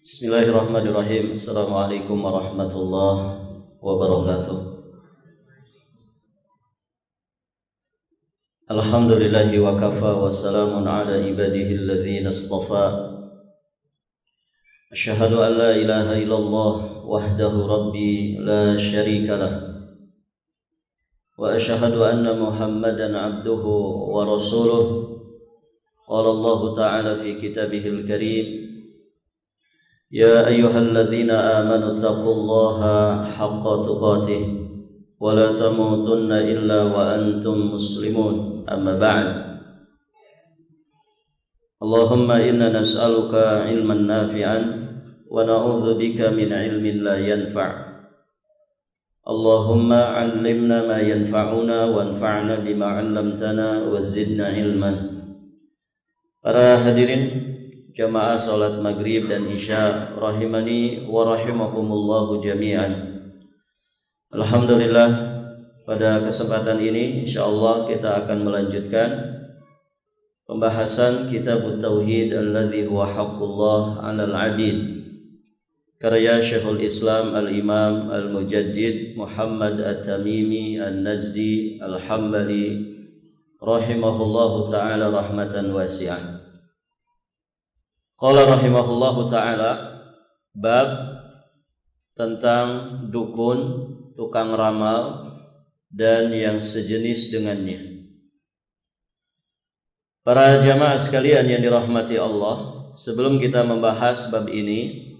Bismillahirrahmanirrahim. Assalamualaikum warahmatullahi wabarakatuh. Alhamdulillahi wa kafa wa salamun ala ibadihi alladhina istafa. Asyhadu an la ilaha illallah wahdahu rabbi la syarika lah. Wa asyhadu anna Muhammadan abduhu wa rasuluh. Qala Allah ta'ala fi kitabihil karim. يا أيها الذين آمنوا اتقوا الله حق تقاته ولا تموتن إلا وأنتم مسلمون أما بعد اللهم إنا نسألك علما نافعا ونعوذ بك من علم لا ينفع اللهم علمنا ما ينفعنا وانفعنا بما علمتنا وزدنا علما. Para hadirin jamaah salat maghrib dan isya rahimani wa rahimakumullahu jami'an. Alhamdulillah, pada kesempatan ini insyaallah kita akan melanjutkan pembahasan kitab Tauhid alladzi huwa haqqullah 'alal 'abid, karya Syekhul Islam Al-Imam Al-Mujaddid Muhammad At-Tamimi An-Najdi Al-Hambali rahimahullahu ta'ala rahmatan wasi'ah. Qala rahimahullahu ta'ala, bab tentang dukun, tukang ramal, dan yang sejenis dengannya. Para jamaah sekalian yang dirahmati Allah, sebelum kita membahas bab ini,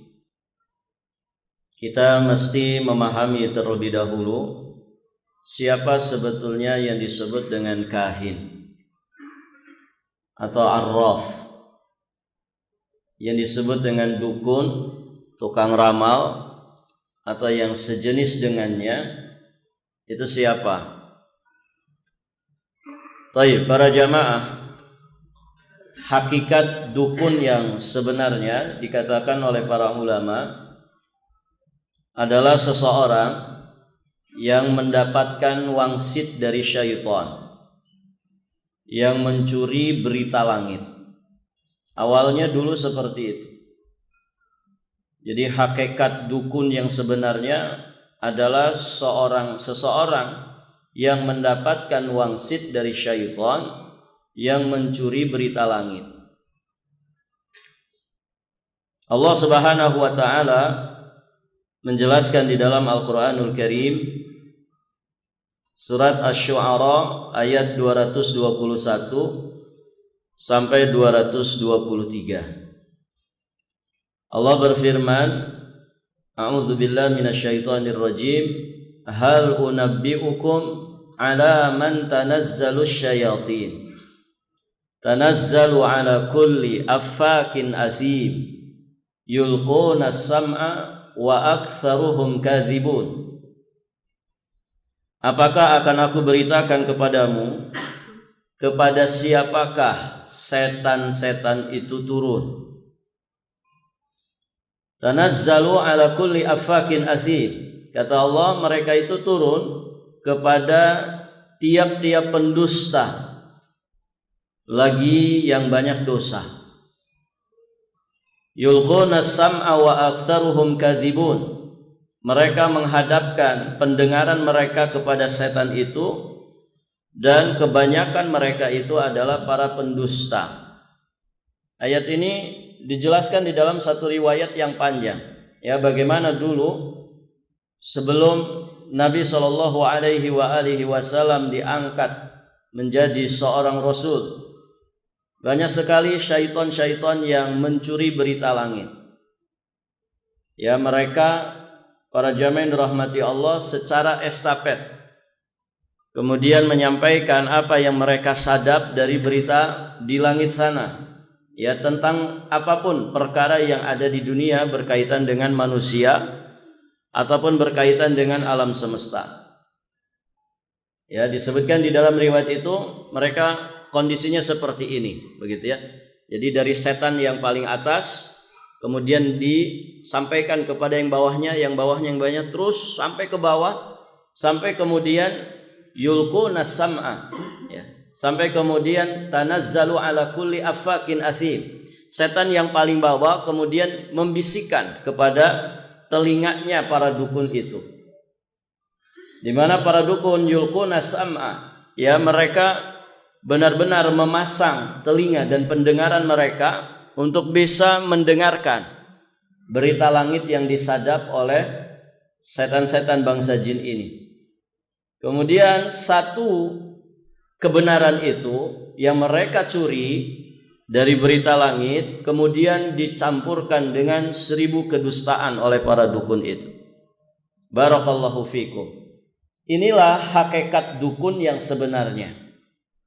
kita mesti memahami terlebih dahulu siapa sebetulnya yang disebut dengan kahin atau arraf, yang disebut dengan dukun, tukang ramal, atau yang sejenis dengannya. Itu siapa? Baik, para jamaah, hakikat dukun yang sebenarnya dikatakan oleh para ulama adalah seseorang yang mendapatkan wangsit dari syaitan, yang mencuri berita langit. Awalnya dulu seperti itu. Jadi hakikat dukun yang sebenarnya adalah seseorang yang mendapatkan wangsit dari syaitan, yang mencuri berita langit. Allah Subhanahu wa ta'ala menjelaskan di dalam Al-Quranul Karim, surat Asy-Syu'ara ayat 221 sampai 223. Allah berfirman, A'udzubillahi minasyaitonir rajim, hal unabbi'ukum ala man tanazzalus syayatin. Tanazzalu ala kulli affakin athim, yulquna as-sam'a wa aktsaruhum kadzibun. Apakah akan aku beritakan kepadamu kepada siapakah setan-setan itu turun? Tanazzalu ala kulli affakin athim. Kata Allah, mereka itu turun kepada tiap-tiap pendusta lagi yang banyak dosa. Yulquna as-sam'a wa aktsaruhum kadzibun. Mereka menghadapkan pendengaran mereka kepada setan itu, dan kebanyakan mereka itu adalah para pendusta. Ayat ini dijelaskan di dalam satu riwayat yang panjang. Ya, bagaimana dulu sebelum Nabi SAW diangkat menjadi seorang Rasul, banyak sekali syaitan-syaitan yang mencuri berita langit. Ya, mereka para jamaah yang dirahmati Allah secara estafet kemudian menyampaikan apa yang mereka sadap dari berita di langit sana, ya, tentang apapun perkara yang ada di dunia berkaitan dengan manusia ataupun berkaitan dengan alam semesta. Ya, disebutkan di dalam riwayat itu mereka kondisinya seperti ini, begitu ya. Jadi dari setan yang paling atas kemudian disampaikan kepada yang bawahnya yang banyak, terus sampai ke bawah, sampai kemudian yulquna sam'a, ya, sampai kemudian tanazzalu ala kulli affakin athim, setan yang paling bawah kemudian membisikkan kepada telinganya para dukun itu. Di mana para dukun yulquna sam'a, ya mereka benar-benar memasang telinga dan pendengaran mereka untuk bisa mendengarkan berita langit yang disadap oleh setan-setan bangsa jin ini. Kemudian satu kebenaran itu yang mereka curi dari berita langit kemudian dicampurkan dengan 1000 kedustaan oleh para dukun itu. Barakallahu fikum. Inilah hakikat dukun yang sebenarnya.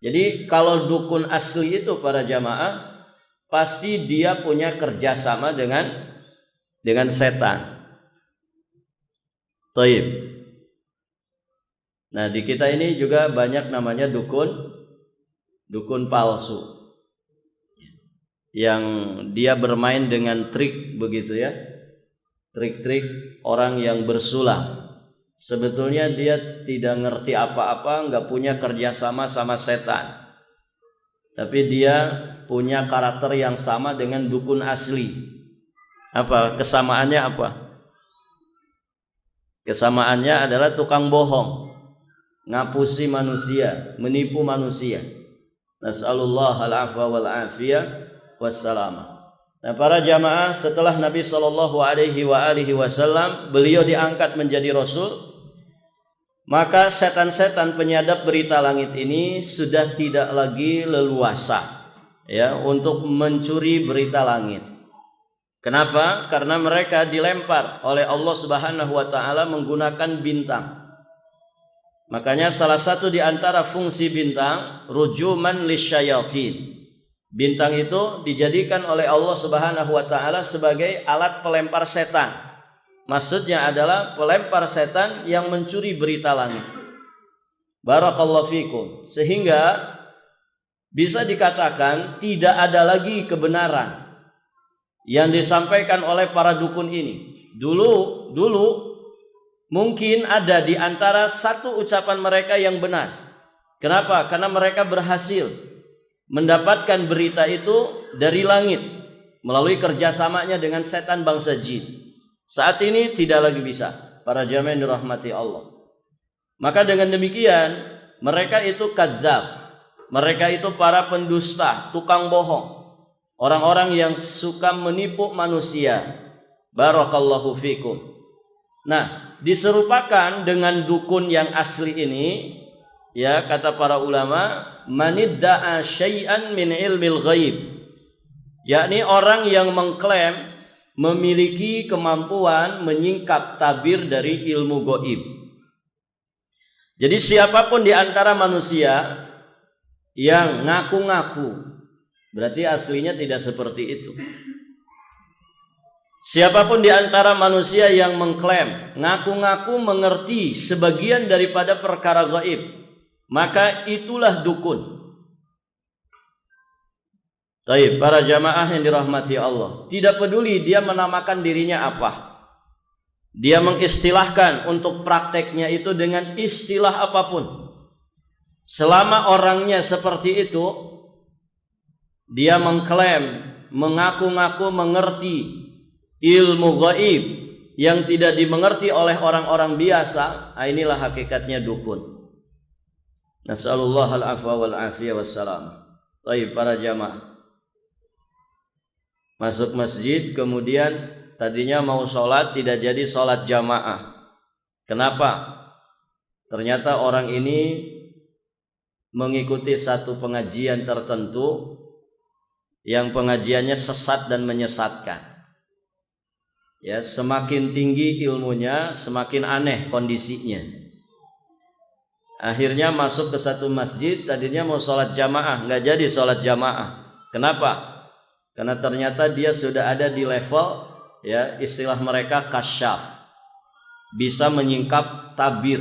Jadi kalau dukun asli itu para jamaah, pasti dia punya kerjasama dengan setan. Taib. Nah, di kita ini juga banyak namanya dukun palsu, yang dia bermain dengan trik begitu ya, trik-trik orang yang bersulam. Sebetulnya dia tidak ngerti apa-apa, nggak punya kerjasama sama setan, tapi dia punya karakter yang sama dengan dukun asli. Apa kesamaannya? Apa kesamaannya? Adalah tukang bohong, ngapusi manusia, menipu manusia. Nas'alullah al-afwa wal afiyah wassalamah. Nah, para jamaah, setelah Nabi SAW beliau diangkat menjadi Rasul, maka setan-setan penyadap berita langit ini sudah tidak lagi leluasa ya untuk mencuri berita langit. Kenapa? Karena mereka dilempar oleh Allah Subhanahu wa taala menggunakan bintang. Makanya salah satu di antara fungsi bintang rujuman lisyayatin. Bintang itu dijadikan oleh Allah Subhanahu wa taala sebagai alat pelempar setan. Maksudnya adalah pelempar setan yang mencuri berita langit. Barakallahu fikum. Sehingga bisa dikatakan tidak ada lagi kebenaran yang disampaikan oleh para dukun ini. Dulu mungkin ada di antara satu ucapan mereka yang benar. Kenapa? Karena mereka berhasil mendapatkan berita itu dari langit melalui kerjasamanya dengan setan bangsa jin. Saat ini tidak lagi bisa, para jamaah yang dirahmati Allah. Maka dengan demikian mereka itu kadzab, mereka itu para pendusta, tukang bohong, orang-orang yang suka menipu manusia. Barakallahu fikum. Nah, diserupakan dengan dukun yang asli ini, ya kata para ulama, manidda'a syai'an min ilmil ghaib, yakni orang yang mengklaim memiliki kemampuan menyingkap tabir dari ilmu gaib. Jadi siapapun di antara manusia yang ngaku-ngaku, berarti aslinya tidak seperti itu. Siapapun di antara manusia yang mengklaim, ngaku-ngaku mengerti sebagian daripada perkara gaib, maka itulah dukun. Baik, para jamaah yang dirahmati Allah, tidak peduli dia menamakan dirinya apa, dia mengistilahkan untuk prakteknya itu dengan istilah apapun, selama orangnya seperti itu, dia mengklaim, mengaku-ngaku mengerti ilmu gaib yang tidak dimengerti oleh orang-orang biasa, inilah hakikatnya dukun. Nas'alullah al-afwa wal afiyah wassalam. Baik, para jamaah, masuk masjid, kemudian tadinya mau sholat, tidak jadi sholat jamaah. Kenapa? Ternyata orang ini mengikuti satu pengajian tertentu yang pengajiannya sesat dan menyesatkan. Ya, semakin tinggi ilmunya, semakin aneh kondisinya. Akhirnya masuk ke satu masjid, tadinya mau sholat jamaah, nggak jadi sholat jamaah. Kenapa? Karena ternyata dia sudah ada di level, ya istilah mereka kasyaf, bisa menyingkap tabir,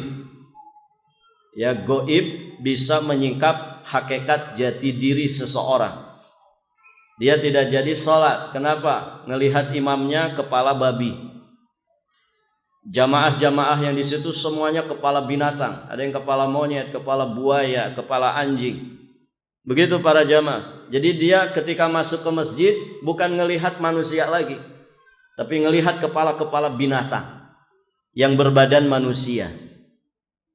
ya gaib, bisa menyingkap hakikat jati diri seseorang. Dia tidak jadi sholat. Kenapa? Ngelihat imamnya kepala babi. Jamaah-jamaah yang di situ semuanya kepala binatang. Ada yang kepala monyet, kepala buaya, kepala anjing. Begitu para jamaah. Jadi dia ketika masuk ke masjid bukan ngelihat manusia lagi, tapi ngelihat kepala-kepala binatang yang berbadan manusia.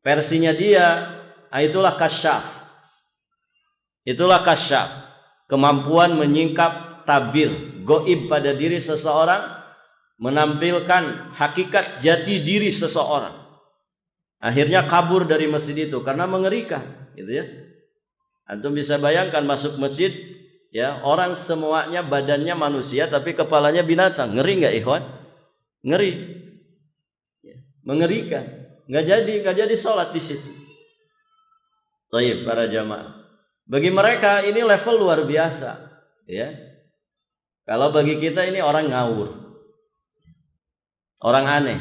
Versinya dia, itulah kasyaf. Itulah kasyaf. Kemampuan menyingkap tabir gaib pada diri seseorang, menampilkan hakikat jati diri seseorang. Akhirnya kabur dari masjid itu karena mengerikan, gitu ya. Antum bisa bayangkan masuk masjid, ya, orang semuanya badannya manusia tapi kepalanya binatang. Ngeri nggak, ikhwan? Ngeri. Ya, mengerikan. Nggak jadi sholat di situ. Baik, para jamaah. Bagi mereka ini level luar biasa, ya. Kalau bagi kita ini orang ngawur, orang aneh.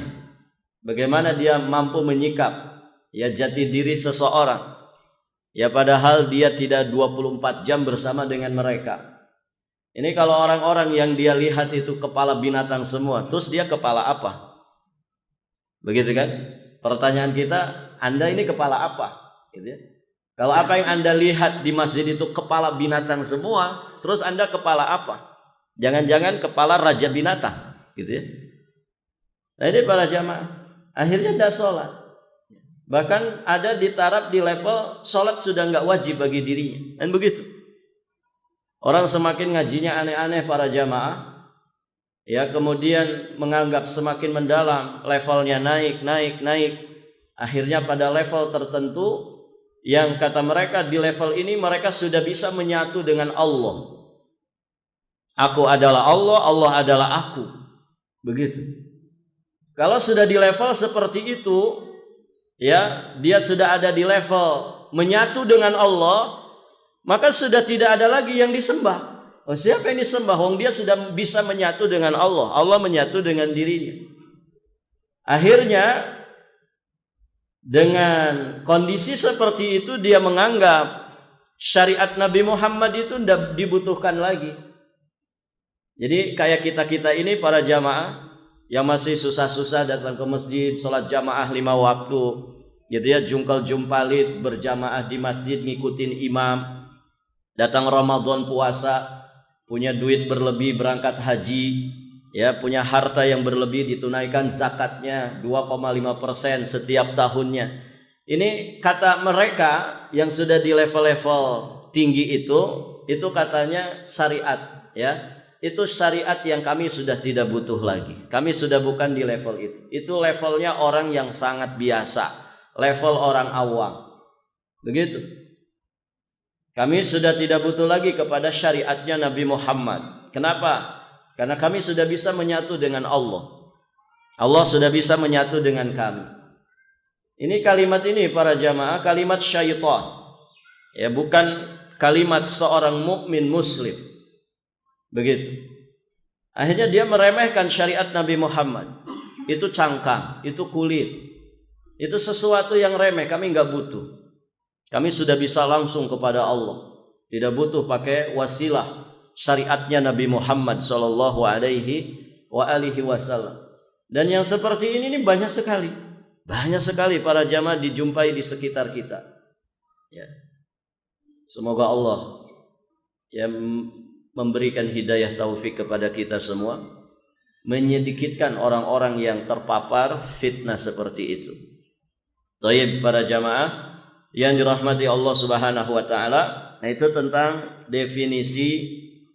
Bagaimana dia mampu menyikap, ya, jati diri seseorang? Ya, padahal dia tidak 24 jam bersama dengan mereka. Ini kalau orang-orang yang dia lihat itu kepala binatang semua, terus dia kepala apa? Begitu kan? Pertanyaan kita, Anda ini kepala apa? Gitu ya. Kalau apa yang Anda lihat di masjid itu kepala binatang semua, terus Anda kepala apa? Jangan-jangan kepala raja binatang, gitu ya. Nah, ini para jamaah, akhirnya tidak sholat. Bahkan ada di taraf di level sholat sudah nggak wajib bagi dirinya. Dan begitu. Orang semakin ngajinya aneh-aneh para jamaah, ya, kemudian menganggap semakin mendalam, levelnya naik. Akhirnya pada level tertentu yang kata mereka di level ini mereka sudah bisa menyatu dengan Allah. Aku adalah Allah, Allah adalah aku. Begitu. Kalau sudah di level seperti itu, ya, dia sudah ada di level menyatu dengan Allah, maka sudah tidak ada lagi yang disembah. Oh, siapa yang disembah? Wong dia sudah bisa menyatu dengan Allah, Allah menyatu dengan dirinya. Akhirnya dengan kondisi seperti itu dia menganggap syariat Nabi Muhammad itu tidak dibutuhkan lagi. Jadi kayak kita ini para jamaah yang masih susah-susah datang ke masjid, sholat jamaah 5 waktu, gitu ya, jungkal-jumpalit berjamaah di masjid ngikutin imam, datang Ramadan puasa, punya duit berlebih berangkat haji, ya, punya harta yang berlebih ditunaikan zakatnya 2,5% setiap tahunnya. Ini kata mereka yang sudah di level-level tinggi itu katanya syariat, ya. Itu syariat yang kami sudah tidak butuh lagi. Kami sudah bukan di level itu. Itu levelnya orang yang sangat biasa, level orang awam. Begitu. Kami sudah tidak butuh lagi kepada syariatnya Nabi Muhammad. Kenapa? Karena kami sudah bisa menyatu dengan Allah. Allah sudah bisa menyatu dengan kami. Ini kalimat ini para jamaah, kalimat syaitan. Ya, bukan kalimat seorang mukmin muslim. Begitu. Akhirnya dia meremehkan syariat Nabi Muhammad. Itu cangkang, itu kulit, itu sesuatu yang remeh, kami nggak butuh. Kami sudah bisa langsung kepada Allah, tidak butuh pakai wasilah syariatnya Nabi Muhammad sallallahu alaihi wasallam. Dan yang seperti ini banyak sekali para jamaah dijumpai di sekitar kita. Ya. Semoga Allah yang memberikan hidayah taufik kepada kita semua, menyedikitkan orang-orang yang terpapar fitnah seperti itu. Thayyib para jamaah yang dirahmati Allah Subhanahu wa taala. Nah, itu tentang definisi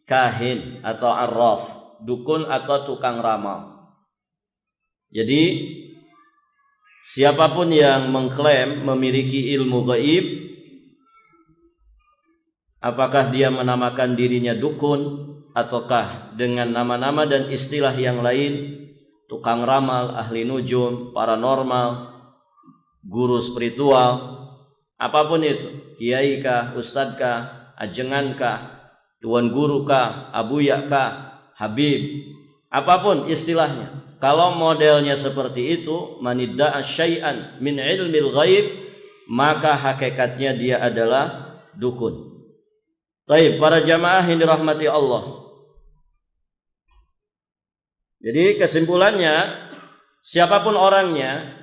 kahin atau arraf, dukun atau tukang ramal. Jadi siapapun yang mengklaim memiliki ilmu gaib, apakah dia menamakan dirinya dukun ataukah dengan nama-nama dan istilah yang lain, tukang ramal, ahli nujum, paranormal, guru spiritual, apapun itu, kiai kah, ustadz kah, ajengan kah, tuan guru kah, abuya kah, habib, apapun istilahnya. Kalau modelnya seperti itu, manidda'a syai'an min ilmil ghaib, maka hakikatnya dia adalah dukun. Baik, para jamaah yang dirahmati Allah. Jadi kesimpulannya, siapapun orangnya,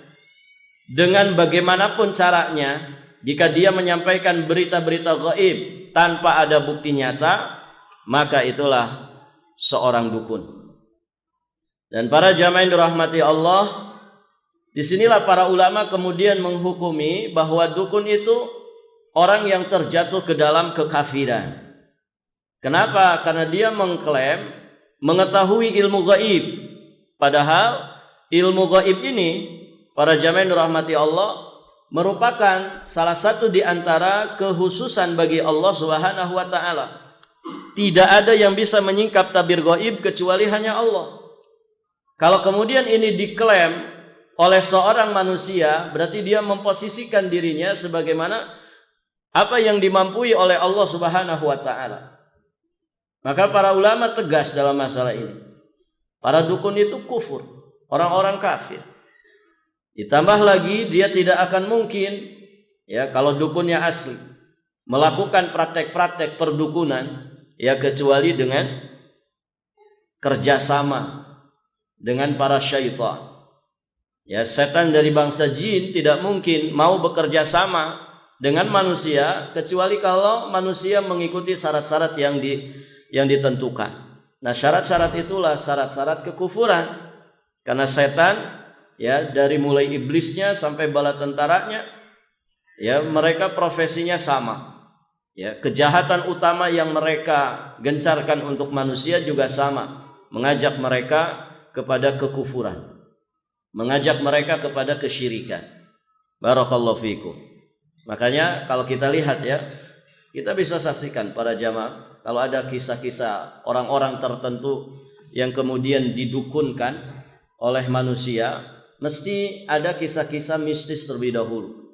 dengan bagaimanapun caranya, jika dia menyampaikan berita-berita gaib tanpa ada bukti nyata, maka itulah seorang dukun. Dan para jamaah yang dirahmati Allah, disinilah para ulama kemudian menghukumi bahwa dukun itu orang yang terjatuh ke dalam kekafiran. Kenapa? Karena dia mengklaim mengetahui ilmu gaib. Padahal ilmu gaib ini, para jamaah yang dirahmati Allah, merupakan salah satu di antara kekhususan bagi Allah Subhanahu wa taala. Tidak ada yang bisa menyingkap tabir gaib kecuali hanya Allah. Kalau kemudian ini diklaim oleh seorang manusia, berarti dia memposisikan dirinya sebagaimana apa yang dimampui oleh Allah Subhanahu wa taala. Maka para ulama tegas dalam masalah ini. Para dukun itu kufur, orang-orang kafir. Ditambah lagi dia tidak akan mungkin, ya, kalau dukunnya asli, melakukan praktek-praktek perdukunan, ya, kecuali dengan kerjasama dengan para syaitan. Ya, setan dari bangsa jin tidak mungkin mau bekerja sama dengan manusia kecuali kalau manusia mengikuti syarat-syarat yang ditentukan. Nah, syarat-syarat itulah syarat-syarat kekufuran. Karena setan, ya, dari mulai iblisnya sampai bala tentaranya, ya, mereka profesinya sama. Ya, kejahatan utama yang mereka gencarkan untuk manusia juga sama, mengajak mereka kepada kekufuran, mengajak mereka kepada kesyirikan. Barakallahu fikum. Makanya kalau kita lihat, ya, kita bisa saksikan para jamaah, kalau ada kisah-kisah orang-orang tertentu yang kemudian didukunkan oleh manusia, mesti ada kisah-kisah mistis terlebih dahulu,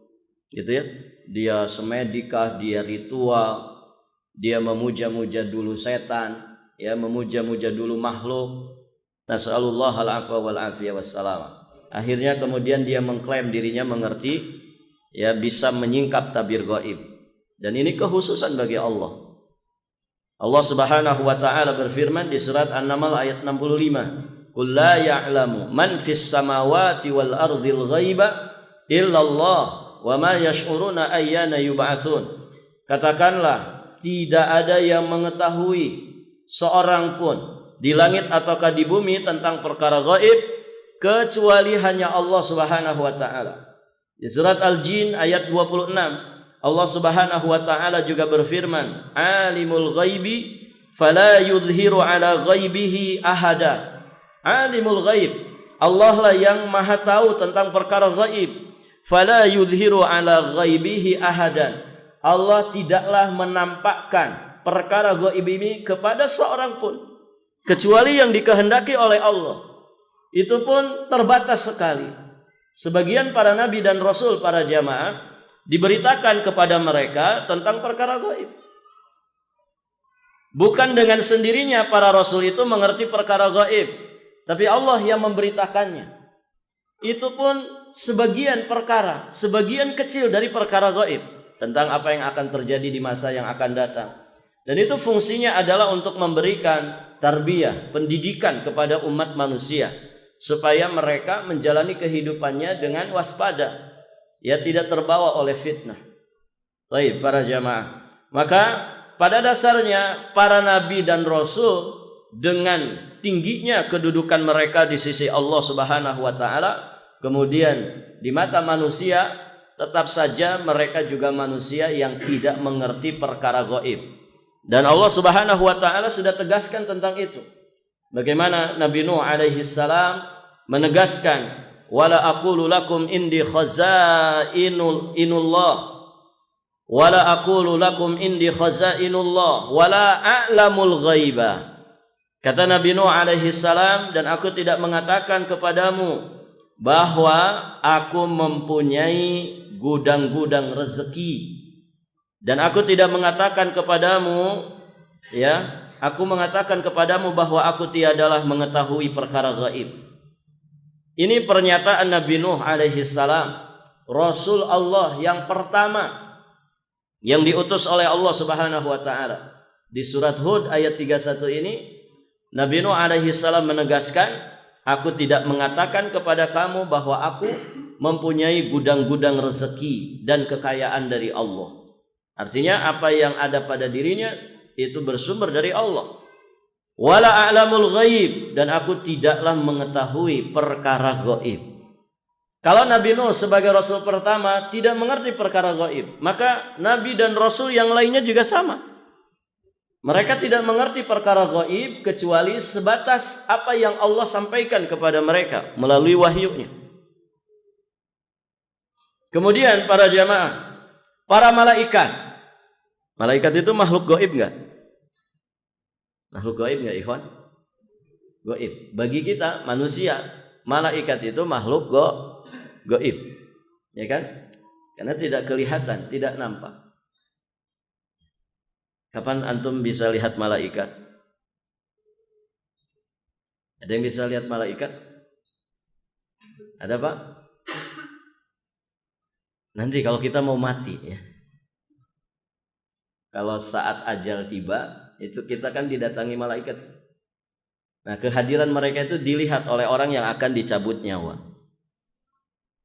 gitu ya. Dia semedikah, dia ritual, dia memuja-muja dulu setan, ya, memuja-muja dulu makhluk. Nas'alullah al-afwa wal afiyah wassalam. Akhirnya kemudian dia mengklaim dirinya mengerti, ya, bisa menyingkap tabir gaib. Dan ini kekhususan bagi Allah. Allah Subhanahu wa taala berfirman di surat An-Naml ayat 65, "Qul la ya'lamu man fis samawati wal ardil ghaiba illallah wa ma yash'uruna ayyana yub'atsun." Katakanlah, tidak ada yang mengetahui seorang pun di langit ataukah di bumi tentang perkara gaib kecuali hanya Allah Subhanahu wa taala. Di surat Al-Jin ayat 26, Allah Subhanahu wa taala juga berfirman, "Alimul ghaibi fala yudhiru ala ghaibihi ahada." Alimul ghaib, Allah lah yang maha tahu tentang perkara gaib. Fala yudhiru ala ghaibihi ahadan. Allah tidaklah menampakkan perkara gaib ini kepada seorang pun kecuali yang dikehendaki oleh Allah. Itu pun terbatas sekali. Sebagian para nabi dan rasul, para jamaah, diberitakan kepada mereka tentang perkara gaib. Bukan dengan sendirinya para rasul itu mengerti perkara gaib, tapi Allah yang memberitakannya. Itu pun sebagian perkara, sebagian kecil dari perkara gaib tentang apa yang akan terjadi di masa yang akan datang. Dan itu fungsinya adalah untuk memberikan tarbiyah, pendidikan kepada umat manusia supaya mereka menjalani kehidupannya dengan waspada, ya, tidak terbawa oleh fitnah. Baik, para jamaah. Maka pada dasarnya para nabi dan rasul dengan tingginya kedudukan mereka di sisi Allah Subhanahu wa taala, kemudian di mata manusia tetap saja mereka juga manusia yang tidak mengerti perkara gaib. Dan Allah Subhanahu wa taala sudah tegaskan tentang itu. Bagaimana Nabi Nuh alaihi salam menegaskan, "Wala aqulu lakum indi khazainullah wala aqulu lakum indi khazainullah wala a'lamul ghaiba." Kata Nabi Nuh alaihi salam, dan aku tidak mengatakan kepadamu bahwa aku mempunyai gudang-gudang rezeki, dan aku tidak mengatakan kepadamu, ya, aku mengatakan kepadamu bahwa aku tiadalah mengetahui perkara gaib. Ini pernyataan Nabi Nuh alaihi salam, Rasul Allah yang pertama yang diutus oleh Allah Subhanahu wa taala. Di surat Hud ayat 31 ini, Nabi Nuh alaihi salam menegaskan, aku tidak mengatakan kepada kamu bahwa aku mempunyai gudang-gudang rezeki dan kekayaan dari Allah. Artinya apa yang ada pada dirinya itu bersumber dari Allah. Wala a'lamul ghaib, dan aku tidaklah mengetahui perkara gaib. Kalau Nabi Nuh sebagai rasul pertama tidak mengerti perkara gaib, maka nabi dan rasul yang lainnya juga sama. Mereka tidak mengerti perkara gaib kecuali sebatas apa yang Allah sampaikan kepada mereka melalui wahyunya. Kemudian para jamaah, para malaikat. Malaikat itu makhluk gaib enggak? Makhluk gaib enggak, ikhwan? Gaib. Bagi kita manusia, malaikat itu makhluk gaib. Ya kan? Karena tidak kelihatan, tidak nampak. Kapan antum bisa lihat malaikat? Ada yang bisa lihat malaikat? Ada, Pak? Nanti kalau kita mau mati ya. Kalau saat ajal tiba, itu kita kan didatangi malaikat. Nah, kehadiran mereka itu dilihat oleh orang yang akan dicabut nyawa.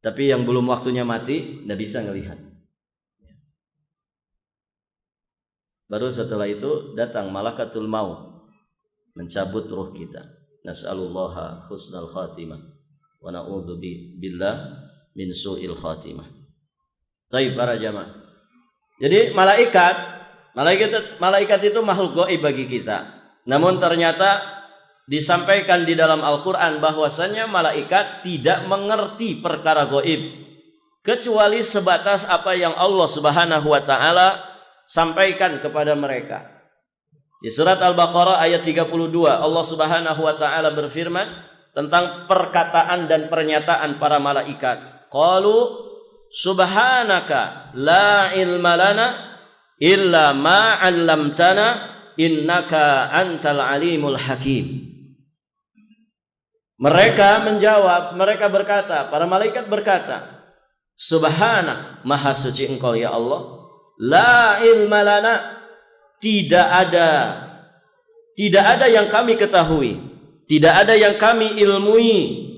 Tapi yang belum waktunya mati, tidak bisa ngelihat. Baru setelah itu datang malakatul maut mencabut ruh kita. Nas'alullaha husnal khatimah wa na'udzu billah min su'il khatimah. Baik para jamaah. Jadi malaikat itu makhluk gaib bagi kita. Namun ternyata disampaikan di dalam Al-Qur'an bahwasanya malaikat tidak mengerti perkara gaib kecuali sebatas apa yang Allah Subhanahu wa taala sampaikan kepada mereka. Di surat Al-Baqarah ayat 32 Allah Subhanahu wa taala berfirman tentang perkataan dan pernyataan para malaikat. Qalu subhanaka la ilma lana illa ma 'allamtana innaka antal alimul hakim. Mereka menjawab, mereka berkata, para malaikat berkata, subhanak, maha suci engkau ya Allah, la ilma lana, tidak ada yang kami ketahui, tidak ada yang kami ilmui,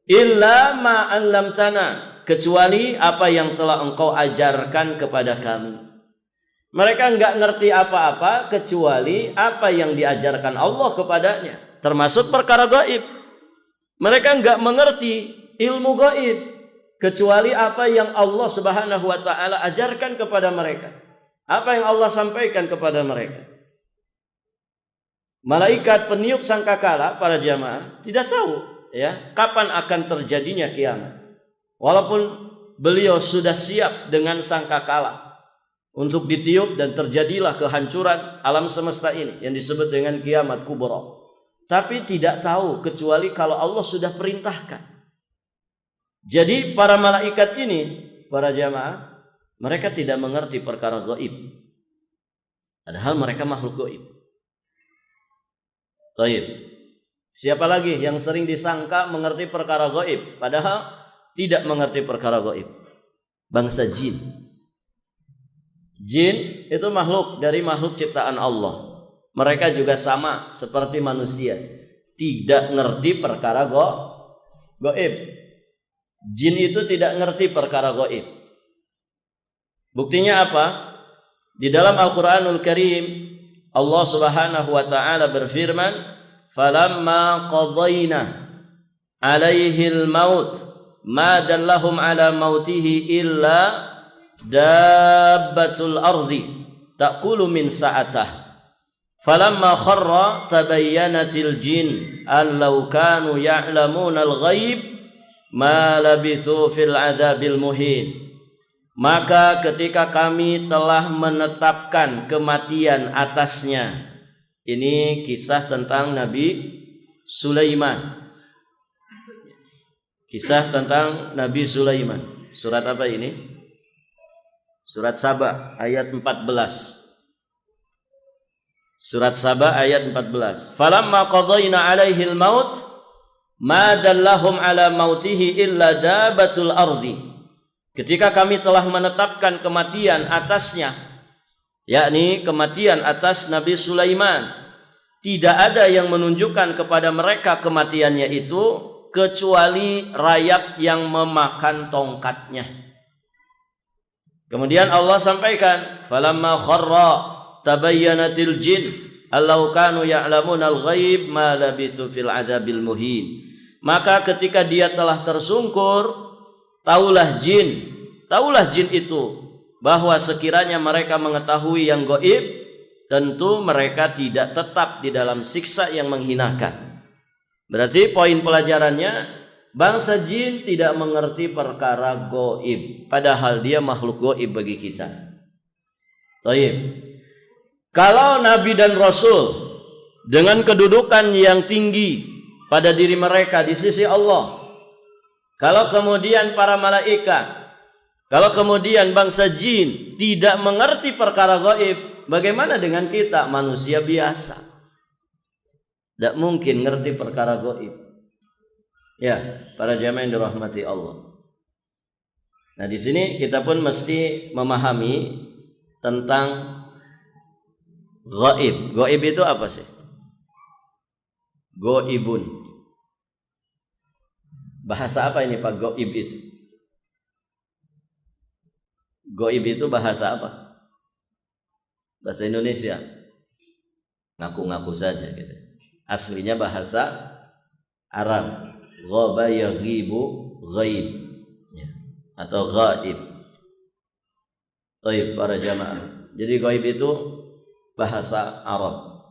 illa ma 'allamtana, kecuali apa yang telah engkau ajarkan kepada kami. Mereka enggak ngerti apa-apa kecuali apa yang diajarkan Allah kepadanya, termasuk perkara gaib. Mereka enggak mengerti ilmu gaib kecuali apa yang Allah Subhanahu wa taala ajarkan kepada mereka. Apa yang Allah sampaikan kepada mereka. Malaikat peniup sangkakala para jamaah tidak tahu ya kapan akan terjadinya kiamat. Walaupun beliau sudah siap dengan sangkakala untuk ditiup dan terjadilah kehancuran alam semesta ini yang disebut dengan kiamat kubra. Tapi tidak tahu kecuali kalau Allah sudah perintahkan. Jadi para malaikat ini, para jamaah, mereka tidak mengerti perkara gaib. Padahal mereka makhluk gaib. Taib. Siapa lagi yang sering disangka mengerti perkara gaib padahal tidak mengerti perkara gaib? Bangsa jin. Jin itu makhluk dari makhluk ciptaan Allah. Mereka juga sama seperti manusia, tidak ngerti perkara gaib. Jin itu tidak ngerti perkara gaib. Buktinya apa? Di dalam Al-Qur'anul Karim Allah Subhanahu wa taala berfirman, "Falamma qadayna 'alaihil maut ma dallahum 'ala mautihi illa dabbatul ardi ta'kulu min sa'atah. Falamma kharra tabayyanatil jin an law kanu ya'lamunal ghaib ma labithu fil 'adzabil muhin." Maka ketika kami telah menetapkan kematian atasnya. Ini kisah tentang Nabi Sulaiman. Kisah tentang Nabi Sulaiman. Surat apa ini? Surat Saba ayat 14. Surat Saba ayat 14. Falamma qadayna 'alaihil maut ma dallahum 'ala mautihi illa dabatul ardi. Ketika kami telah menetapkan kematian atasnya, yakni kematian atas Nabi Sulaiman, tidak ada yang menunjukkan kepada mereka kematiannya itu kecuali rayap yang memakan tongkatnya. Kemudian Allah sampaikan, falamma kharra tabayyanatil jin allau kanu ya'lamunal ghaib ma labithu fil adzabil muhin. Maka ketika dia telah tersungkur, taulah jin itu bahwa sekiranya mereka mengetahui yang gaib, tentu mereka tidak tetap di dalam siksa yang menghinakan. Berarti poin pelajarannya, bangsa jin tidak mengerti perkara gaib, padahal dia makhluk gaib bagi kita. Taib. Kalau Nabi dan Rasul dengan kedudukan yang tinggi pada diri mereka di sisi Allah, kalau kemudian para malaikat, kalau kemudian bangsa jin tidak mengerti perkara gaib, bagaimana dengan kita manusia biasa? Tidak mungkin ngerti perkara gaib. Ya, para jamaah yang dirahmati Allah. Nah, di sini kita pun mesti memahami tentang gaib. Gaib itu apa sih? Gaibun. Bahasa apa ini Pak gaib itu? Gaib itu bahasa apa? Bahasa Indonesia. Ngaku-ngaku saja gitu. Aslinya bahasa Arab. Ghaba yaghibu ghaib, ya, atau ghaib. Taib para jamaah. Jadi gaib itu bahasa Arab.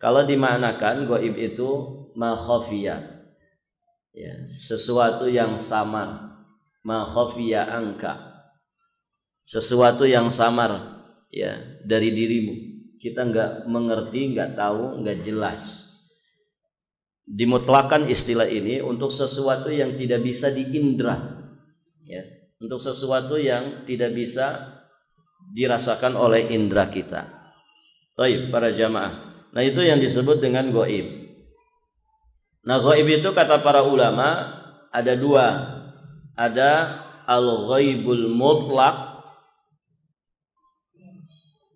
Kalau dimaknakan gaib itu ma khafiya, ya, sesuatu yang samar. Ma khafiya angka, sesuatu yang samar, ya, dari dirimu. Kita enggak mengerti, enggak tahu, enggak jelas. Dimutlakan istilah ini untuk sesuatu yang tidak bisa diindra, ya, untuk sesuatu yang tidak bisa dirasakan oleh indera kita. Taib para jamaah. Nah, itu yang disebut dengan gaib. Nah, gaib itu kata para ulama ada dua. Ada al-ghaibul mutlak,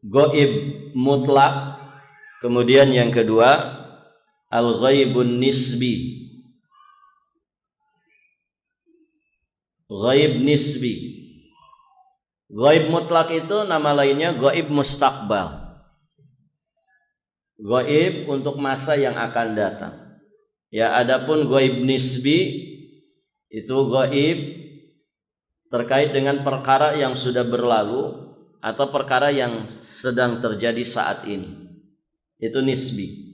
gaib mutlak. Kemudian yang kedua al-ghaibun nisbi. Ghaib nisbi. Ghaib mutlak itu nama lainnya ghaib mustaqbal. Ghaib untuk masa yang akan datang. Ya, adapun ghaib nisbi itu ghaib terkait dengan perkara yang sudah berlalu atau perkara yang sedang terjadi saat ini. Itu nisbi.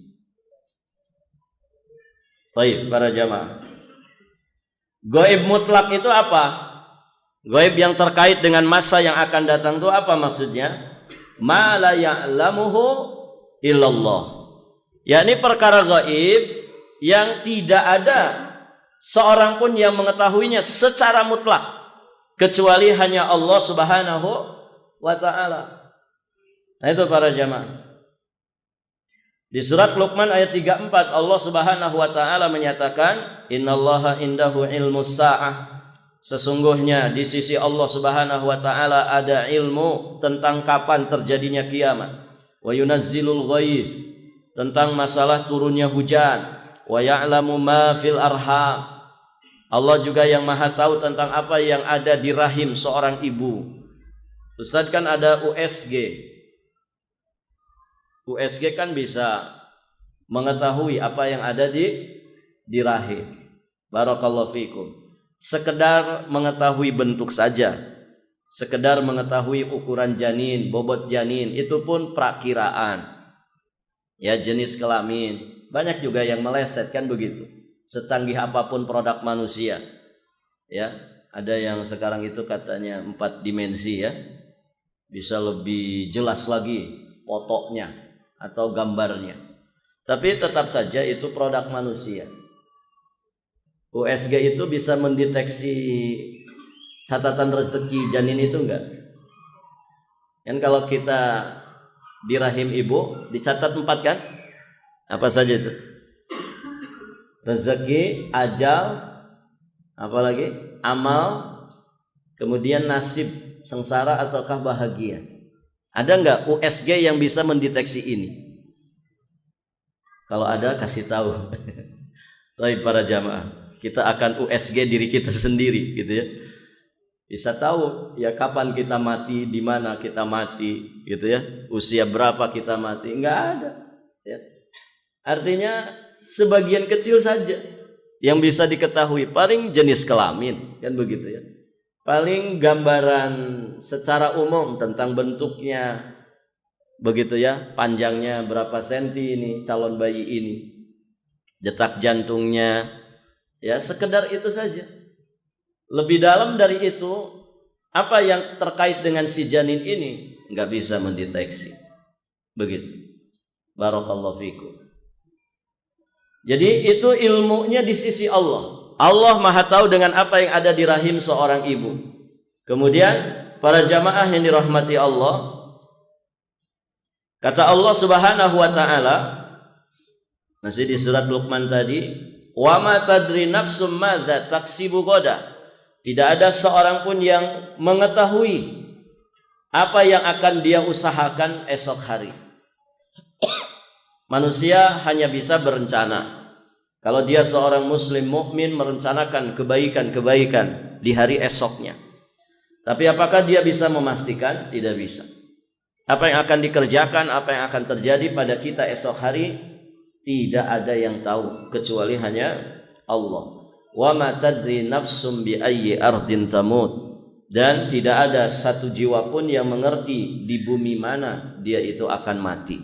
Baik, para jamaah. Gaib mutlak itu apa? Gaib yang terkait dengan masa yang akan datang itu apa maksudnya? Ma la ya'lamuhu illallah. Yakni perkara gaib yang tidak ada seorang pun yang mengetahuinya secara mutlak kecuali hanya Allah Subhanahu wa taala. Nah, itu para jamaah. Di surat Luqman ayat 34 Allah Subhanahu wa taala menyatakan, "Innallaha indahu ilmus saa'ah." Sesungguhnya di sisi Allah Subhanahu wa taala ada ilmu tentang kapan terjadinya kiamat. Wa yunazzilul ghaits, tentang masalah turunnya hujan. Wa ya'lamu ma fil arham. Allah juga yang Maha tahu tentang apa yang ada di rahim seorang ibu. Ustaz, kan ada USG. USG kan bisa mengetahui apa yang ada di rahim. Barakallahu fikum. Sekedar mengetahui bentuk saja, sekedar mengetahui ukuran janin, bobot janin, itu pun prakiraan. Ya, jenis kelamin. Banyak juga yang meleset kan begitu. Secanggih apapun produk manusia. Ya, ada yang sekarang itu katanya 4 dimensi ya. Bisa lebih jelas lagi fotonya atau gambarnya. Tapi tetap saja itu produk manusia. USG itu bisa mendeteksi catatan rezeki janin itu enggak? Kan kalau kita di rahim ibu dicatat 4 kan? Apa saja itu? Rezeki, ajal, apalagi? Amal, kemudian nasib, sengsara ataukah bahagia. Ada enggak USG yang bisa mendeteksi ini? Kalau ada kasih tahu. Baik para jamaah. Kita akan USG diri kita sendiri gitu ya. Bisa tahu ya kapan kita mati, di mana kita mati gitu ya. Usia berapa kita mati, enggak ada ya. Artinya sebagian kecil saja yang bisa diketahui, paling jenis kelamin kan begitu ya. Paling gambaran secara umum tentang bentuknya begitu ya, panjangnya berapa senti ini calon bayi ini, detak jantungnya, ya sekedar itu saja. Lebih dalam dari itu, apa yang terkait dengan si janin ini nggak bisa mendeteksi. Begitu. Barakallahu fikum. Jadi itu ilmunya di sisi Allah. Allah Maha tahu dengan apa yang ada di rahim seorang ibu. Kemudian para jamaah yang dirahmati Allah, kata Allah Subhanahu wa taala masih di surat Luqman tadi, wa ma tadri nafsum madza taksibu ghadan. Tidak ada seorang pun yang mengetahui apa yang akan dia usahakan esok hari. Manusia hanya bisa berencana. Kalau dia seorang muslim mukmin, merencanakan kebaikan-kebaikan di hari esoknya. Tapi apakah dia bisa memastikan? Tidak bisa. Apa yang akan dikerjakan, apa yang akan terjadi pada kita esok hari, tidak ada yang tahu kecuali hanya Allah. Wa ma tadri nafsum bi ayyi ardin tamut, dan tidak ada satu jiwa pun yang mengerti di bumi mana dia itu akan mati.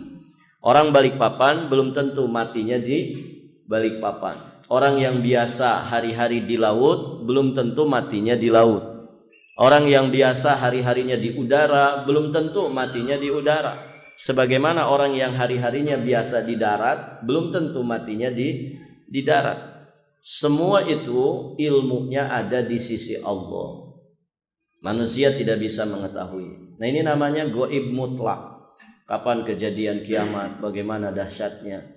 Orang Balikpapan belum tentu matinya di Balikpapan. Orang yang biasa hari-hari di laut belum tentu matinya di laut. Orang yang biasa hari-harinya di udara belum tentu matinya di udara. Sebagaimana orang yang hari-harinya biasa di darat belum tentu matinya di darat. Semua itu ilmunya ada di sisi Allah. Manusia tidak bisa mengetahui. Nah ini namanya gaib mutlak. Kapan kejadian kiamat, bagaimana dahsyatnya.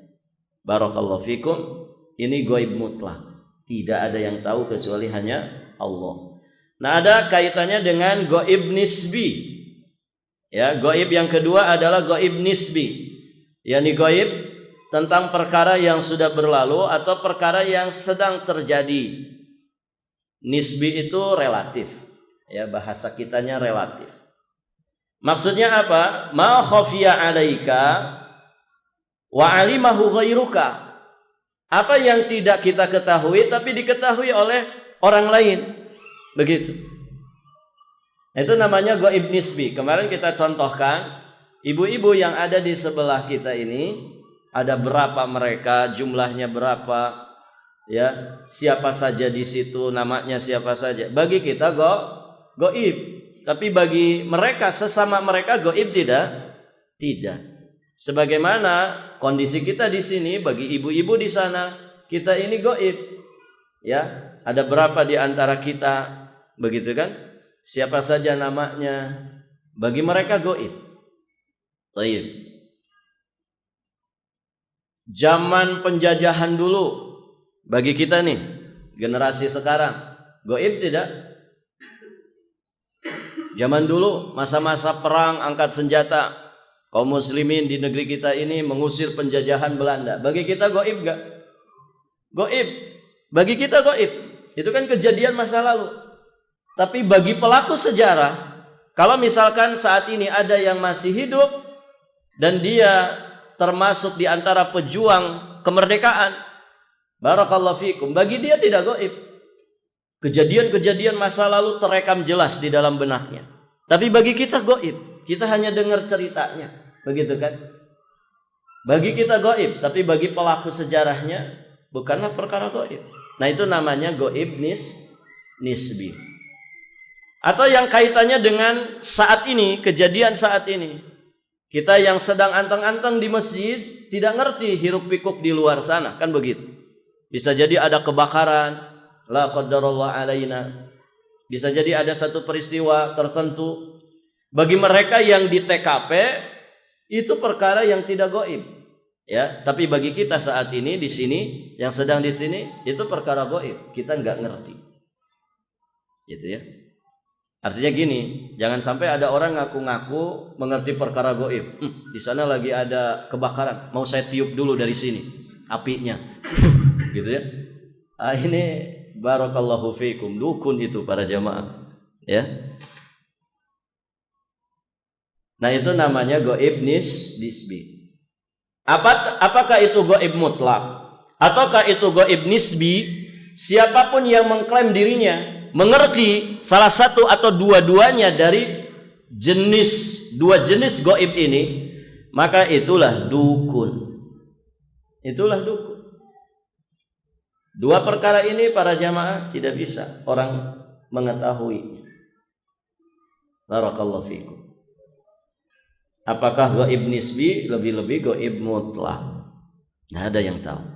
Barakallahu fikum. Ini gaib mutlak. Tidak ada yang tahu kecuali hanya Allah. Nah ada kaitannya dengan gaib nisbi. Ya, gaib yang kedua adalah gaib nisbi. Yani gaib tentang perkara yang sudah berlalu atau perkara yang sedang terjadi. Nisbi itu relatif. Ya, bahasa kitanya relatif. Maksudnya apa? Ma khafiya 'alaika wa 'alimahu ghairuka. Apa yang tidak kita ketahui tapi diketahui oleh orang lain. Begitu. Itu namanya gaib nisbi. Kemarin kita contohkan ibu-ibu yang ada di sebelah kita ini, ada berapa mereka, jumlahnya berapa, ya, siapa saja di situ, namanya siapa saja. Bagi kita gaib, tapi bagi mereka sesama mereka gaib tidak. Sebagaimana kondisi kita di sini, bagi ibu-ibu di sana, kita ini gaib. Ya, ada berapa di antara kita, begitu kan? Siapa saja namanya, bagi mereka gaib. Baik. Zaman penjajahan dulu bagi kita nih, generasi sekarang, gaib tidak? Zaman dulu masa-masa perang angkat senjata, kaum muslimin di negeri kita ini mengusir penjajahan Belanda. Bagi kita gaib enggak? Gaib. Bagi kita gaib. Itu kan kejadian masa lalu. Tapi bagi pelaku sejarah, kalau misalkan saat ini ada yang masih hidup dan dia termasuk di antara pejuang kemerdekaan, barakallahu fikum, bagi dia tidak gaib. Kejadian-kejadian masa lalu terekam jelas di dalam benaknya. Tapi bagi kita gaib. Kita hanya dengar ceritanya, begitu kan? Bagi kita gaib, tapi bagi pelaku sejarahnya bukanlah perkara gaib. Nah itu namanya gaib nisbi. Atau yang kaitannya dengan saat ini, kejadian saat ini. Kita yang sedang anteng-anteng di masjid tidak ngerti hiruk pikuk di luar sana, kan begitu. Bisa jadi ada kebakaran, la qadarullah alaina. Bisa jadi ada satu peristiwa tertentu. Bagi mereka yang di TKP itu perkara yang tidak gaib. Ya, tapi bagi kita saat ini di sini, yang sedang di sini, itu perkara gaib. Kita nggak ngerti. Gitu ya. Artinya gini, jangan sampai ada orang ngaku-ngaku mengerti perkara gaib. Di sana lagi ada kebakaran, mau saya tiup dulu dari sini apinya. Gitu ya. Ini barakallahu fiikum, dukun itu para jamaah. Ya. Nah itu namanya gaib nisbi. Apakah itu gaib mutlak? Ataukah itu gaib nisbi? Siapapun yang mengklaim dirinya mengerti salah satu atau dua-duanya dari dua jenis gaib ini, maka itulah dukun. Itulah dukun. Dua perkara ini para jamaah tidak bisa orang mengetahui. Barakallahu fiikum. Apakah gaib nisbi, lebih-lebih gaib mutlak? Tidak ada yang tahu.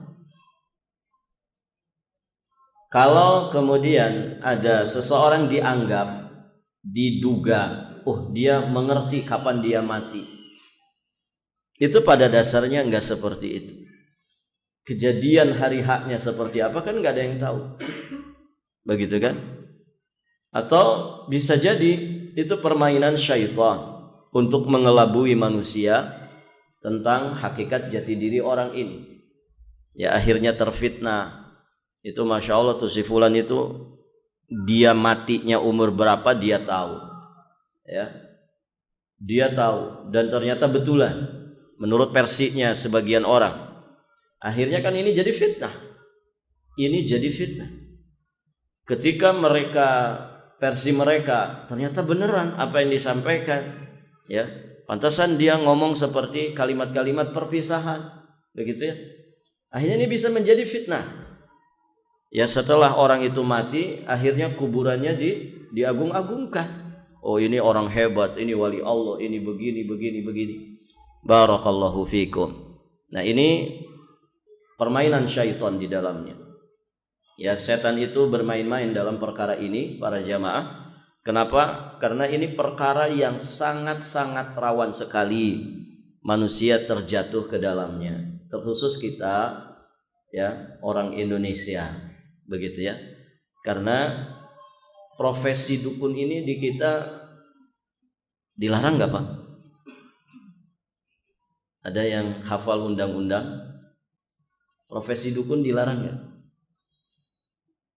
Kalau kemudian ada seseorang dianggap, diduga, dia mengerti kapan dia mati, itu pada dasarnya enggak seperti itu. Kejadian hari haknya seperti apa kan enggak ada yang tahu. Begitu kan? Atau bisa jadi itu permainan syaitan untuk mengelabui manusia tentang hakikat jati diri orang ini. Ya akhirnya terfitnah. Itu Masya Allah tuh si fulan itu dia matinya umur berapa dia tahu. Ya. Dia tahu dan ternyata betulan menurut versinya sebagian orang. Akhirnya kan ini jadi fitnah. Ini jadi fitnah. Ketika versi mereka ternyata beneran apa yang disampaikan, ya. Pantasan dia ngomong seperti kalimat-kalimat perpisahan, begitu ya. Akhirnya ini bisa menjadi fitnah. Ya setelah orang itu mati, akhirnya kuburannya diagung-agungkan. Oh ini orang hebat, ini wali Allah, ini begini. Barakallahu fikum. Nah ini permainan syaitan di dalamnya. Ya setan itu bermain-main dalam perkara ini para jamaah. Kenapa? Karena ini perkara yang sangat-sangat rawan sekali manusia terjatuh ke dalamnya. Terkhusus kita ya orang Indonesia. Begitu ya. Karena profesi dukun ini di kita dilarang enggak, Pak? Ada yang hafal undang-undang? Profesi dukun dilarang enggak?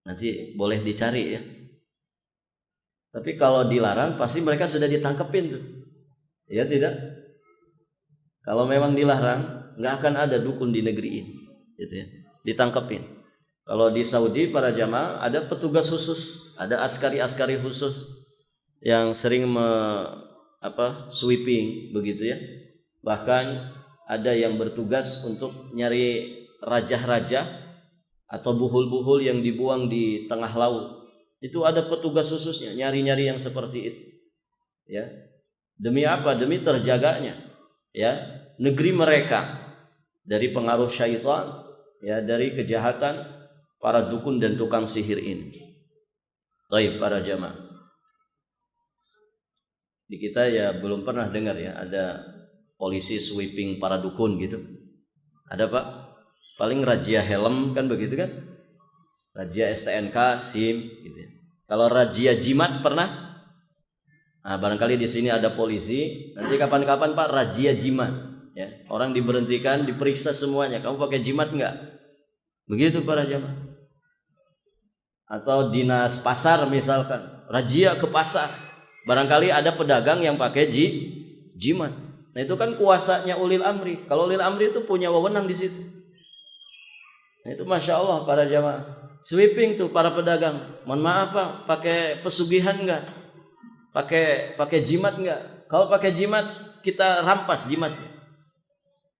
Nanti boleh dicari ya. Tapi kalau dilarang pasti mereka sudah ditangkepin tuh. Ya tidak? Kalau memang dilarang, enggak akan ada dukun di negeri ini. Gitu ya. Ditangkepin. Kalau di Saudi para jamaah ada petugas khusus, ada askari-askari khusus yang sering sweeping begitu ya. Bahkan ada yang bertugas untuk nyari raja-raja atau buhul-buhul yang dibuang di tengah laut. Itu ada petugas khususnya nyari-nyari yang seperti itu. Ya. Demi apa? Demi terjaganya ya negeri mereka dari pengaruh syaitan, ya dari kejahatan para dukun dan tukang sihir ini. Baik para jamaah. Di kita ya belum pernah dengar ya ada polisi sweeping para dukun gitu. Ada Pak? Paling razia helm kan begitu kan? Razia STNK, SIM gitu ya. Kalau razia jimat pernah? Nah, barangkali di sini ada polisi, nanti kapan-kapan Pak razia jimat ya. Orang diberhentikan, diperiksa semuanya. Kamu pakai jimat enggak? Begitu para jamaah. Atau dinas pasar misalkan razia ke pasar, barangkali ada pedagang yang pakai jimat. Nah itu kan kuasanya ulil amri. Kalau ulil amri itu punya wewenang di situ. Nah itu Masya Allah para jamaah. Sweeping tuh para pedagang. Mohon maaf Pak, pakai pesugihan enggak? Pakai jimat enggak? Kalau pakai jimat kita rampas jimatnya.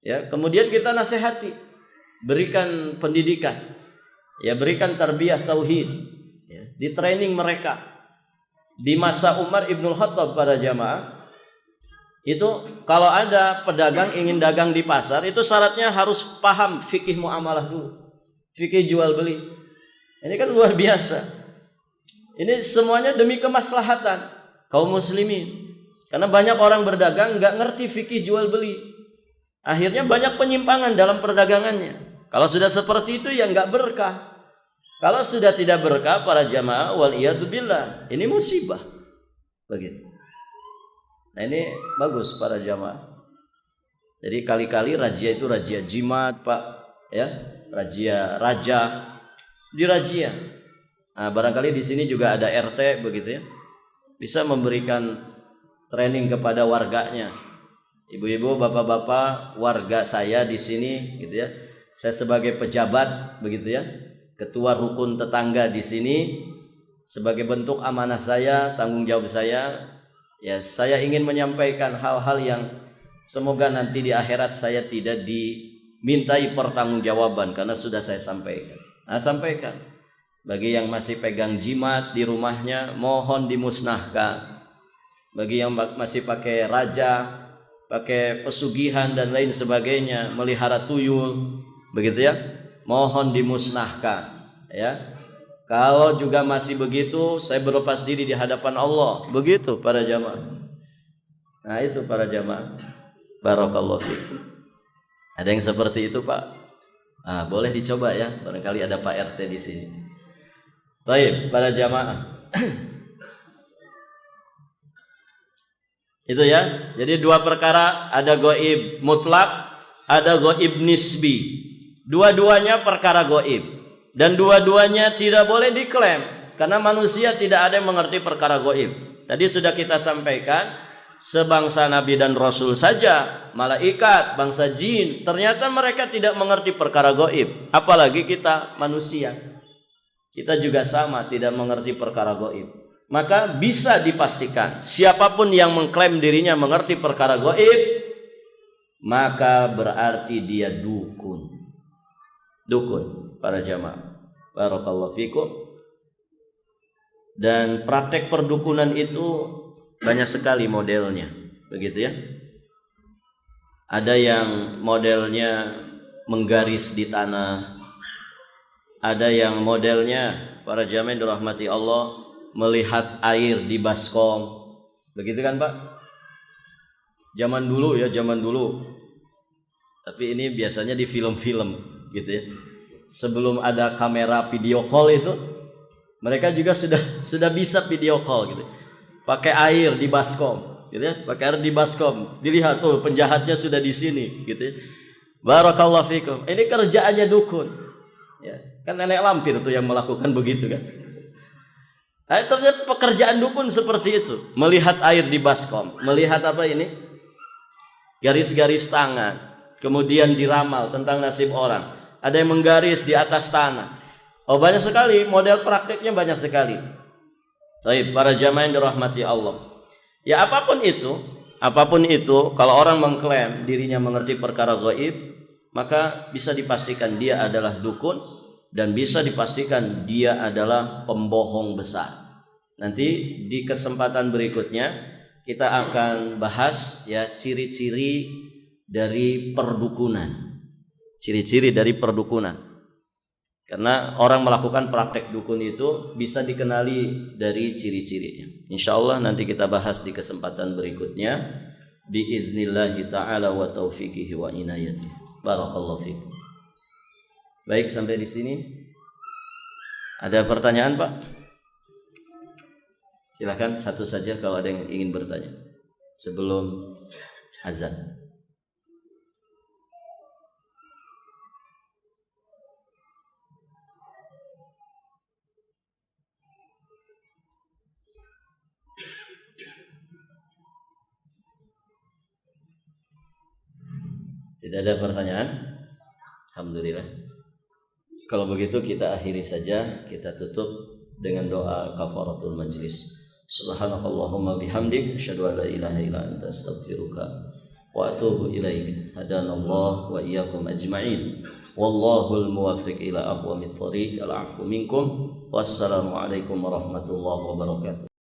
Ya, kemudian kita nasihati, berikan pendidikan. Ya berikan tarbiyah tauhid ya, di training mereka. Di masa Umar Ibnul Khattab para jamaah itu kalau ada pedagang ingin dagang di pasar itu syaratnya harus paham fikih muamalah dulu, fikih jual beli. Ini kan luar biasa. Ini semuanya demi kemaslahatan kaum muslimin. Karena banyak orang berdagang nggak ngerti fikih jual beli, akhirnya banyak penyimpangan dalam perdagangannya. Kalau sudah seperti itu ya enggak berkah. Kalau sudah tidak berkah para jamaah wal iyadzubillah, ini musibah. Begitu. Nah ini bagus para jamaah. Jadi kali-kali razia itu razia jimat Pak, ya. Razia raja. dirajia. Nah, barangkali di sini juga ada RT begitu ya, bisa memberikan training kepada warganya. Ibu-ibu, bapak-bapak, warga saya di sini gitu ya. Saya sebagai pejabat begitu ya, ketua rukun tetangga di sini, sebagai bentuk amanah saya, tanggung jawab saya, ya saya ingin menyampaikan hal-hal yang semoga nanti di akhirat saya tidak dimintai pertanggungjawaban karena sudah saya sampaikan. Nah, sampaikan. Bagi yang masih pegang jimat di rumahnya, mohon dimusnahkan. Bagi yang masih pakai raja, pakai pesugihan dan lain sebagainya, melihara tuyul, begitu ya, mohon dimusnahkan. Ya, kalau juga masih begitu, saya berlepas diri di hadapan Allah. Begitu para jamaah. Nah itu para jamaah. Barakallahu fikum. Ada yang seperti itu Pak? Ah, boleh dicoba ya. Barangkali ada Pak RT di sini. Baik, para jamaah. Itu ya. Jadi dua perkara, ada gaib mutlak, ada gaib nisbi. Dua-duanya perkara gaib dan dua-duanya tidak boleh diklaim karena manusia tidak ada yang mengerti perkara gaib. Tadi sudah kita sampaikan, sebangsa nabi dan rasul saja, malaikat, bangsa jin, ternyata mereka tidak mengerti perkara gaib, apalagi kita manusia. Kita juga sama tidak mengerti perkara gaib. Maka bisa dipastikan siapapun yang mengklaim dirinya mengerti perkara gaib, maka berarti dia dukun. Dukun para jamaah. Barakallahu fikum. Dan praktek perdukunan itu banyak sekali modelnya, begitu ya. Ada yang modelnya menggaris di tanah. Ada yang modelnya para jamaah dirahmati Allah melihat air di baskom. Begitu kan Pak? Zaman dulu ya, zaman dulu. Tapi ini biasanya di film-film gitu ya. Sebelum ada kamera video call itu, mereka juga sudah bisa video call gitu. Pakai air di baskom gitu ya. Pakai air di baskom. Dilihat, oh penjahatnya sudah di sini gitu ya. Barakallahu fikum. Ini kerjaannya dukun. Ya, kan nenek lampir tuh yang melakukan begitu kan. Nah, ternyata pekerjaan dukun seperti itu, melihat air di baskom, melihat apa ini? Garis-garis tangan, kemudian diramal tentang nasib orang. Ada yang menggaris di atas tanah. Oh, banyak sekali model prakteknya, banyak sekali. Baik, para jamaah yang dirahmati Allah. Ya apapun itu, kalau orang mengklaim dirinya mengerti perkara gaib, maka bisa dipastikan dia adalah dukun dan bisa dipastikan dia adalah pembohong besar. Nanti di kesempatan berikutnya kita akan bahas ya ciri-ciri dari perdukunan. Ciri-ciri dari perdukunan. Karena orang melakukan praktek dukun itu bisa dikenali dari ciri-cirinya. Insyaallah nanti kita bahas di kesempatan berikutnya. Biidznillah ta'ala wa taufiqihi wa inayatihi. Barakallahu fikum. Baik, sampai di sini. Ada pertanyaan, Pak? Silakan satu saja kalau ada yang ingin bertanya sebelum azan. Tidak ada pertanyaan? Alhamdulillah. Kalau begitu kita akhiri saja, kita tutup dengan doa kafaratul majlis. Subhanakallahumma bihamdik asyhadu an la ilaha illa anta astaghfiruka wa atubu ilaik. Hadanallah wa iyyakum ajma'in. Wallahul muwaffiq ila aqwamit thoriq. Al-'afwu minkum. Wassalamu alaikum warahmatullahi wabarakatuh.